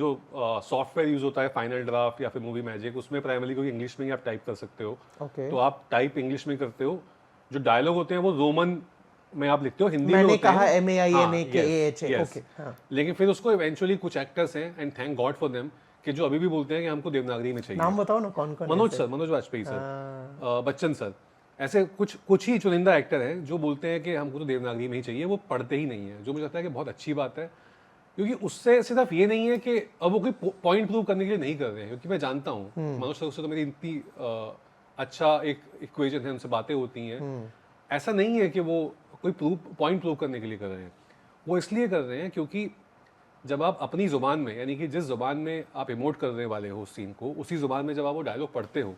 जो software use होता है फाइनल ड्राफ्ट या फिर मूवी मैजिक, उसमें प्राइमरी कोई इंग्लिश में ही आप टाइप कर सकते हो। तो आप टाइप इंग्लिश में करते हो, जो डायलॉग होते हैं वो रोमन में आप लिखते हो, हिंदी में मैंने होते कहा हैं। MAINAKAHA, yes. ओके, हाँ। लेकिन फिर उसको इवेंचुअली कुछ एक्टर्स हैं, and thank God for them, कि जो अभी भी बोलते हैं कि हमको देवनागरी में चाहिए। नाम बताओ ना कौन कौन मनोज ऐसे। सर, मनोज वाजपेयी सर, हाँ। बच्चन सर, ऐसे कुछ कुछ ही चुनिंदा एक्टर हैं जो बोलते हैं कि हमको तो देवनागरी में ही चाहिए, वो पढ़ते ही नहीं है, जो मुझे लगता है कि बहुत अच्छी बात है। क्योंकि उससे सिर्फ ये नहीं है कि अब वो कोई पॉइंट प्रूव करने के लिए नहीं कर रहे हैं, क्योंकि मैं जानता हूँ मनोज सर से तो मेरी इतनी अच्छा एक इक्वेजन है, उनसे बातें होती हैं। ऐसा नहीं है कि वो कोई पॉइंट प्रूव करने के लिए कर रहे हैं, वो इसलिए कर रहे हैं क्योंकि जब आप अपनी जुबान में, यानी कि जिस जुबान में आप इमोट करने वाले हो उस सीन को, उसी जुबान में जब आप वो डायलॉग पढ़ते हो,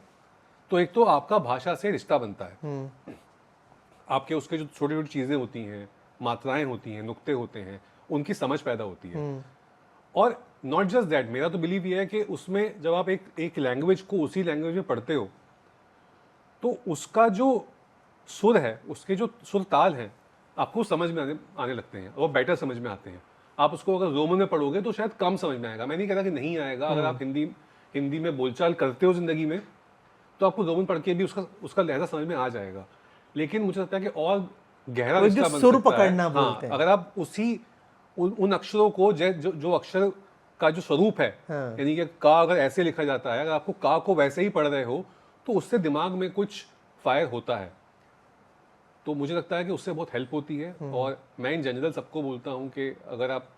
तो एक तो आपका भाषा से रिश्ता बनता है, आपके उसके जो छोटी छोटी चीज़ें होती हैं, मात्राएं होती हैं, नुक्ते होते हैं, उनकी समझ पैदा होती है। और नॉट जस्ट दैट, मेरा तो बिलीव ये है कि उसमें जब आप एक लैंग्वेज को उसी लैंग्वेज में पढ़ते हो, तो उसका जो सुर है, उसके जो सुर ताल हैं, आपको समझ में आने लगते हैं, और बेटर समझ में आते हैं। आप उसको अगर रोमन में पढ़ोगे तो शायद कम समझ में आएगा, मैं नहीं कहता कि नहीं आएगा। अगर आप हिंदी में बोलचाल करते हो जिंदगी में, तो आपको रोमन पढ़ के भी उसका लहजा समझ में आ जाएगा। लेकिन मुझे लगता है कि और गहरा वो जो रिश्ता बन सुर सकता है। पकड़ना हाँ, बोलते हैं। अगर आप उन अक्षरों को जो अक्षर का जो स्वरूप है, हाँ। यानी कि का अगर ऐसे लिखा जाता है, अगर आपको का को वैसे ही पढ़ रहे हो, तो उससे दिमाग में कुछ फायर होता है। तो मुझे लगता है कि उससे बहुत हेल्प होती है। और मैं इन जनरल सबको बोलता हूँ कि अगर आप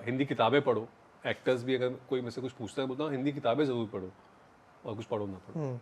हिंदी किताबें पढ़ो, एक्टर्स भी अगर कोई मुझसे कुछ पूछता है, बोलता हूँ हिंदी किताबें ज़रूर पढ़ो, और कुछ पढ़ो ना पढ़ो।